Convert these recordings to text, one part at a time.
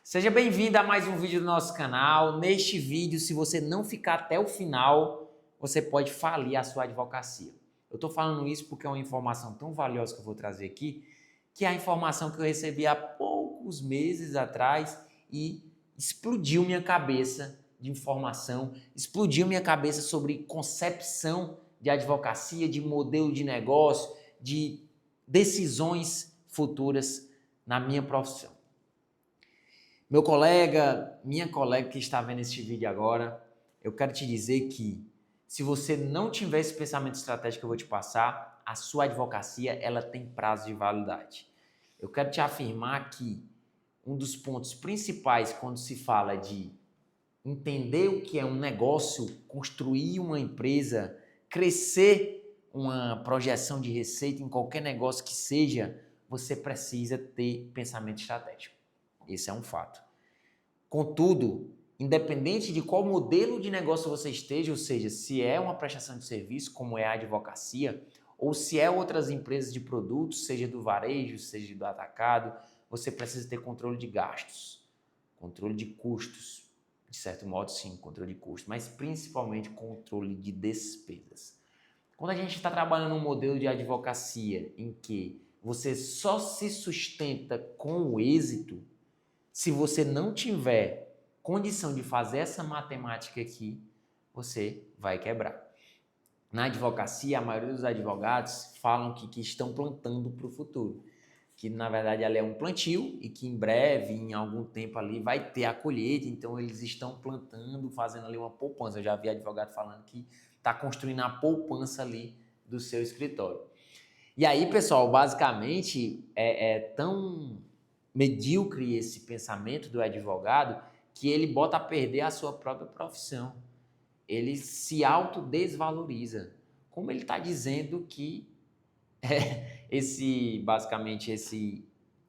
Seja bem-vindo a mais um vídeo do nosso canal. Neste vídeo, se você não ficar até o final, você pode falir a sua advocacia. Eu estou falando isso porque é uma informação tão valiosa que eu vou trazer aqui, que é a informação que eu recebi há poucos meses atrás e explodiu minha cabeça de informação, explodiu minha cabeça sobre concepção de advocacia, de modelo de negócio, de decisões futuras na minha profissão. Meu colega, minha colega que está vendo este vídeo agora, eu quero te dizer que se você não tiver esse pensamento estratégico que eu vou te passar, a sua advocacia ela tem prazo de validade. Eu quero te afirmar que um dos pontos principais quando se fala de entender o que é um negócio, construir uma empresa, crescer uma projeção de receita em qualquer negócio que seja, você precisa ter pensamento estratégico. Esse é um fato. Contudo, independente de qual modelo de negócio você esteja, ou seja, se é uma prestação de serviço, como é a advocacia, ou se é outras empresas de produtos, seja do varejo, seja do atacado, você precisa ter controle de gastos, controle de custos, de certo modo sim, controle de custos, mas principalmente controle de despesas. Quando a gente está trabalhando num modelo de advocacia em que você só se sustenta com o êxito, se você não tiver condição de fazer essa matemática aqui, você vai quebrar. Na advocacia, a maioria dos advogados falam que estão plantando para o futuro, que na verdade ela é um plantio e que em breve, em algum tempo ali, vai ter a colheita, então eles estão plantando, fazendo ali uma poupança. Eu já vi advogado falando que está construindo a poupança ali do seu escritório. E aí, pessoal, basicamente é tão medíocre esse pensamento do advogado que ele bota a perder a sua própria profissão. Ele se autodesvaloriza. Como ele está dizendo que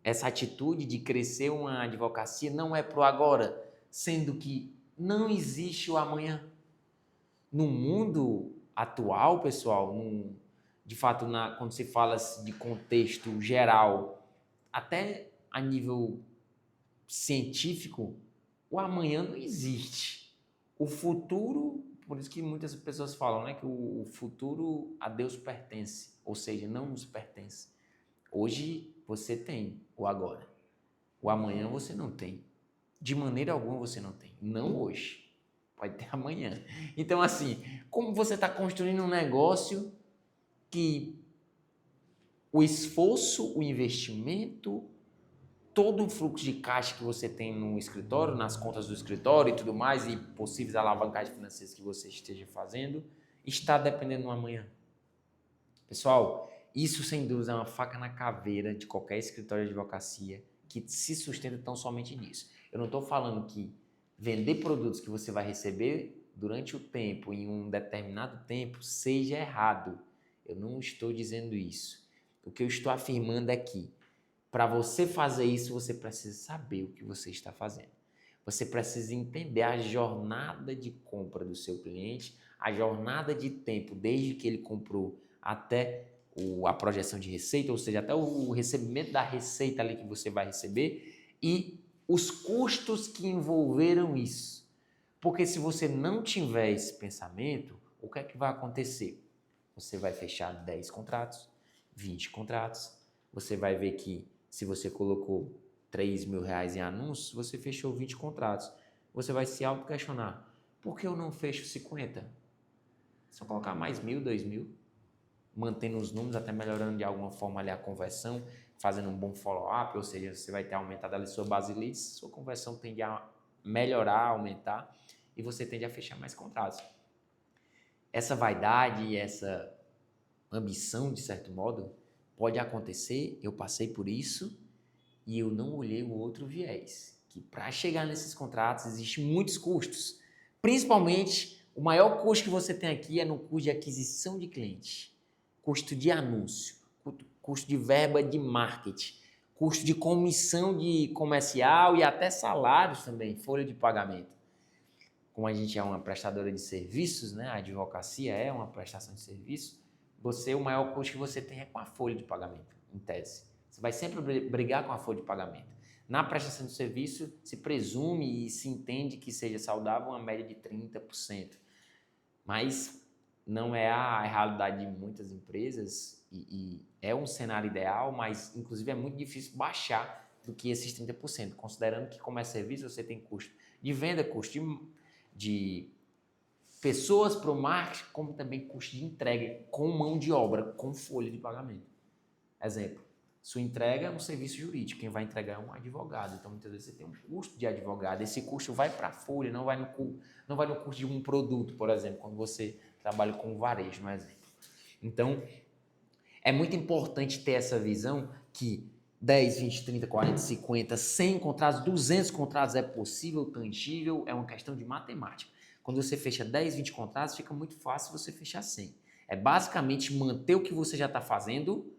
essa atitude de crescer uma advocacia não é pro agora, sendo que não existe o amanhã. No mundo atual, pessoal, de fato, quando se fala de contexto geral, até a nível científico, o amanhã não existe. O futuro, por isso que muitas pessoas falam, né, que o futuro a Deus pertence, ou seja, não nos pertence. Hoje você tem o agora. O amanhã você não tem. De maneira alguma você não tem. Não hoje. Pode ter amanhã. Então, assim, como você está construindo um negócio que o esforço, o investimento, todo o fluxo de caixa que você tem no escritório, nas contas do escritório e tudo mais, e possíveis alavancagens financeiras que você esteja fazendo, está dependendo do amanhã. Pessoal, isso sem dúvida é uma faca na caveira de qualquer escritório de advocacia que se sustenta tão somente nisso. Eu não estou falando que vender produtos que você vai receber durante o tempo, em um determinado tempo, seja errado. Eu não estou dizendo isso. O que eu estou afirmando é que para você fazer isso, você precisa saber o que você está fazendo. Você precisa entender a jornada de compra do seu cliente, a jornada de tempo, desde que ele comprou até a projeção de receita, ou seja, até o recebimento da receita ali que você vai receber e os custos que envolveram isso. Porque se você não tiver esse pensamento, o que é que vai acontecer? Você vai fechar 10 contratos, 20 contratos, você vai ver que se você colocou R$ 3.000 em anúncios, você fechou 20 contratos. Você vai se auto-questionar. Por que eu não fecho 50? Só colocar mais 1.000, 2.000, mantendo os números, até melhorando de alguma forma ali a conversão, fazendo um bom follow-up, ou seja, você vai ter aumentado ali sua base de leads, sua conversão tende a melhorar, aumentar, e você tende a fechar mais contratos. Essa vaidade, essa ambição, de certo modo, pode acontecer, eu passei por isso, e eu não olhei o outro viés, que para chegar nesses contratos existem muitos custos. Principalmente, o maior custo que você tem aqui é no custo de aquisição de cliente, custo de anúncio, custo de verba de marketing, custo de comissão de comercial e até salários também, folha de pagamento. Como a gente é uma prestadora de serviços, né? A advocacia é uma prestação de serviço, o maior custo que você tem é com a folha de pagamento, em tese. Você vai sempre brigar com a folha de pagamento. Na prestação de serviço, se presume e se entende que seja saudável uma média de 30%. Mas não é a realidade de muitas empresas e é um cenário ideal, mas inclusive é muito difícil baixar do que esses 30%, considerando que como é serviço você tem custo de venda, custo de pessoas para o marketing, como também custo de entrega com mão de obra, com folha de pagamento. Exemplo, sua entrega é um serviço jurídico, quem vai entregar é um advogado, então muitas vezes você tem um custo de advogado, esse custo vai para a folha, não vai no custo de um produto, por exemplo, quando você trabalha com varejo, no exemplo. Então, é muito importante ter essa visão que 10, 20, 30, 40, 50, 100 contratos, 200 contratos é possível, tangível, é uma questão de matemática. Quando você fecha 10, 20 contratos, fica muito fácil você fechar 100. É basicamente manter o que você já está fazendo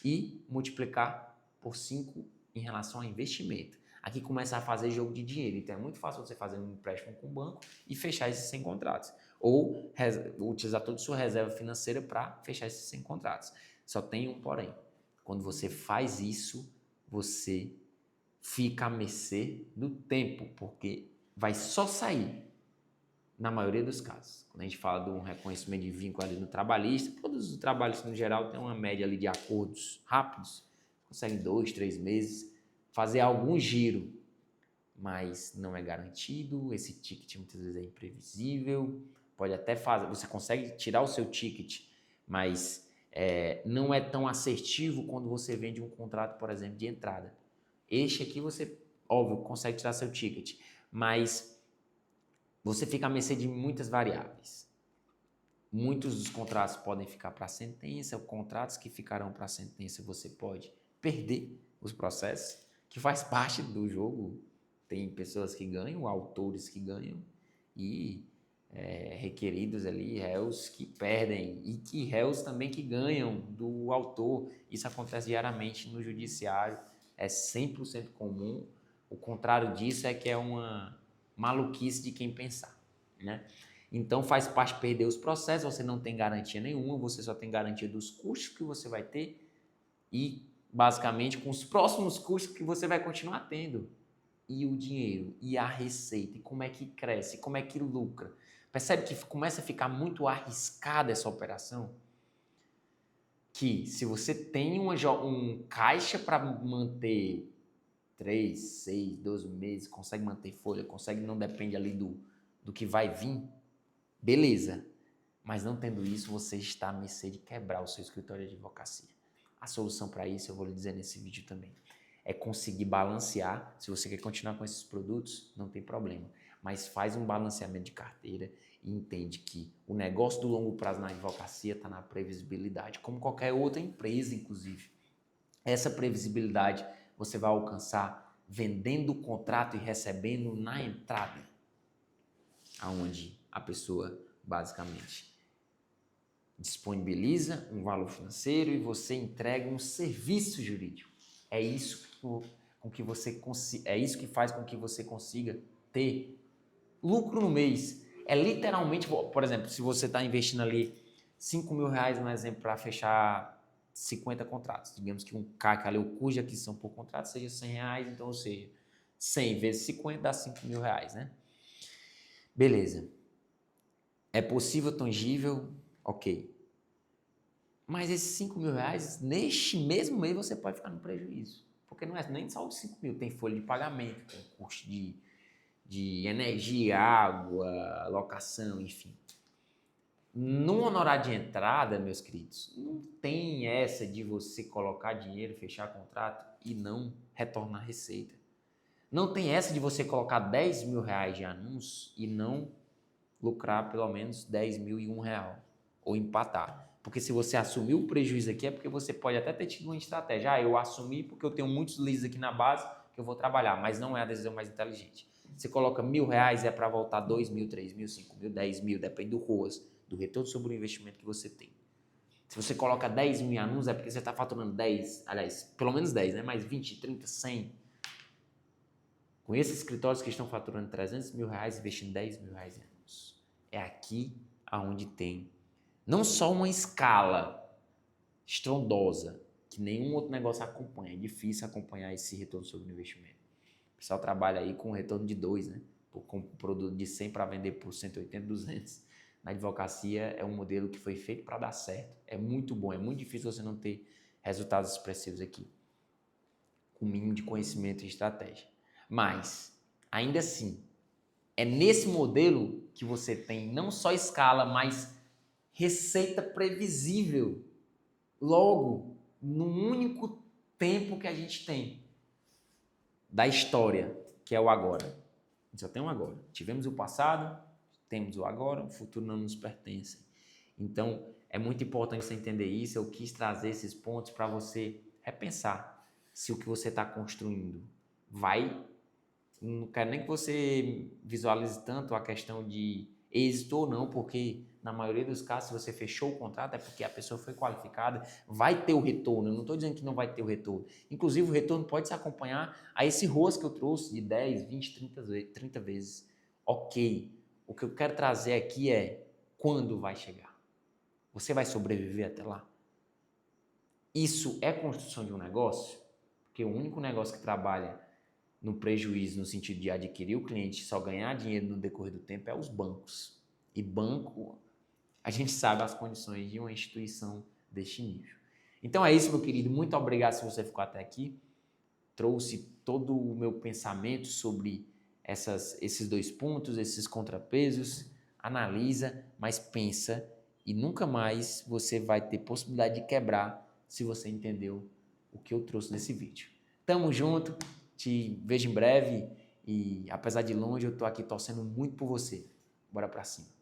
e multiplicar por 5 em relação ao investimento. Aqui começa a fazer jogo de dinheiro, então é muito fácil você fazer um empréstimo com o banco e fechar esses 100 contratos. Ou utilizar toda a sua reserva financeira para fechar esses 100 contratos. Só tem um porém. Quando você faz isso, você fica à mercê do tempo, porque vai só sair na maioria dos casos. Quando a gente fala de um reconhecimento de vínculo ali no trabalhista, todos os trabalhistas no geral têm uma média ali de acordos rápidos, conseguem 2, 3 meses fazer algum giro, mas não é garantido, esse ticket muitas vezes é imprevisível, pode até fazer, você consegue tirar o seu ticket, mas não é tão assertivo quando você vende um contrato, por exemplo, de entrada. Este aqui você, óbvio, consegue tirar seu ticket, mas você fica à mercê de muitas variáveis. Muitos dos contratos podem ficar para a sentença, contratos que ficarão para a sentença você pode perder os processos, que faz parte do jogo. Tem pessoas que ganham, autores que ganham e requeridos ali, réus que perdem e que réus também que ganham do autor. Isso acontece diariamente no judiciário, é 100% comum. O contrário disso é que é uma maluquice de quem pensar, né? Então faz parte perder os processos, você não tem garantia nenhuma, você só tem garantia dos custos que você vai ter e basicamente com os próximos custos que você vai continuar tendo. E o dinheiro, e a receita, e como é que cresce, como é que lucra. Percebe que começa a ficar muito arriscada essa operação? Que se você tem um caixa para manter 3, 6, 12 meses, consegue manter folha, consegue, não depende ali do que vai vir, beleza. Mas não tendo isso, você está à mercê de quebrar o seu escritório de advocacia. A solução para isso, eu vou lhe dizer nesse vídeo também, é conseguir balancear. Se você quer continuar com esses produtos, não tem problema. Mas faz um balanceamento de carteira e entende que o negócio do longo prazo na advocacia está na previsibilidade, como qualquer outra empresa, inclusive. Essa previsibilidade você vai alcançar vendendo o contrato e recebendo na entrada, aonde a pessoa basicamente disponibiliza um valor financeiro e você entrega um serviço jurídico. É isso que faz com que você consiga ter lucro no mês. É literalmente, por exemplo, se você está investindo ali R$ 5.000, um exemplo, para fechar 50 contratos. Digamos que um CAC ali, o custo de aquisição por contrato seja R$ 100, então, ou seja, 100 vezes 50 dá R$ 5.000, né? Beleza. É possível, tangível, ok. Mas esses R$ 5.000, neste mesmo mês, você pode ficar no prejuízo. Porque não é nem só os 5 mil, tem folha de pagamento, tem custo de energia, água, locação, enfim. No honorário de entrada, meus queridos, não tem essa de você colocar dinheiro, fechar contrato e não retornar receita. Não tem essa de você colocar R$ 10.000 de anúncio e não lucrar pelo menos 10 mil e R$ 1 ou empatar. Porque se você assumiu o prejuízo aqui é porque você pode até ter tido uma estratégia. Eu assumi porque eu tenho muitos leads aqui na base que eu vou trabalhar, mas não é a decisão mais inteligente. Você coloca R$ 1.000 é para voltar 2 mil, 3 mil, 5 mil, 10 mil, depende do ROAS, do retorno sobre o investimento que você tem. Se você coloca 10 mil em anúncios é porque você está faturando 10, aliás, pelo menos 10, né? Mais 20, 30, 100. Com esses escritórios que estão faturando R$ 300.000, investindo R$ 10.000 em anúncios. É aqui aonde tem não só uma escala estrondosa, que nenhum outro negócio acompanha. É difícil acompanhar esse retorno sobre o investimento. O pessoal trabalha aí com retorno de 2, né? Com um produto de 100 para vender por 180, 200. Na advocacia é um modelo que foi feito para dar certo. É muito bom, é muito difícil você não ter resultados expressivos aqui, com o mínimo de conhecimento e estratégia. Mas, ainda assim, é nesse modelo que você tem não só escala, mas receita previsível logo num único tempo que a gente tem da história, que é o agora. A gente só tem um agora. Tivemos o passado, temos o agora, o futuro não nos pertence. Então, é muito importante você entender isso. Eu quis trazer esses pontos para você repensar se o que você está construindo vai. Não quero nem que você visualize tanto a questão de êxito ou não, porque na maioria dos casos, se você fechou o contrato, é porque a pessoa foi qualificada, vai ter o retorno. Eu não estou dizendo que não vai ter o retorno. Inclusive, o retorno pode se acompanhar a esse ROAS que eu trouxe de 10, 20, 30 vezes. Ok. O que eu quero trazer aqui é quando vai chegar. Você vai sobreviver até lá? Isso é construção de um negócio? Porque o único negócio que trabalha no prejuízo, no sentido de adquirir o cliente e só ganhar dinheiro no decorrer do tempo, é os bancos. E banco, a gente sabe as condições de uma instituição deste nível. Então é isso, meu querido. Muito obrigado se você ficou até aqui. Trouxe todo o meu pensamento sobre esses dois pontos, esses contrapesos. Analisa, mas pensa e nunca mais você vai ter possibilidade de quebrar se você entendeu o que eu trouxe nesse vídeo. Tamo junto, te vejo em breve e apesar de longe eu tô aqui torcendo muito por você. Bora pra cima.